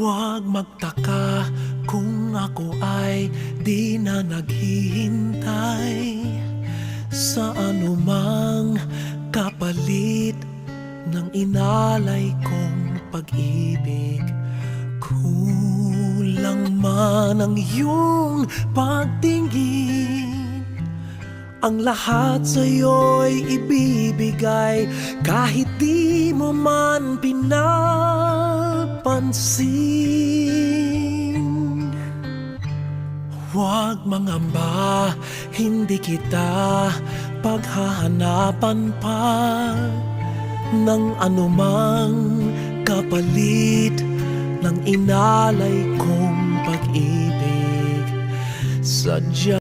Huwag magtaka kung ako ay di na naghihintay sa anumang kapalit ng inalay kong pag-ibig. Kulang man ang iyong pagtingin, ang lahat sa'yo'y ibibigay kahit di mo man pinapansin. Huwag mangamba, hindi kita paghahanapan pa ng anumang kapalit ng inalay kong pag-ibig. Sadya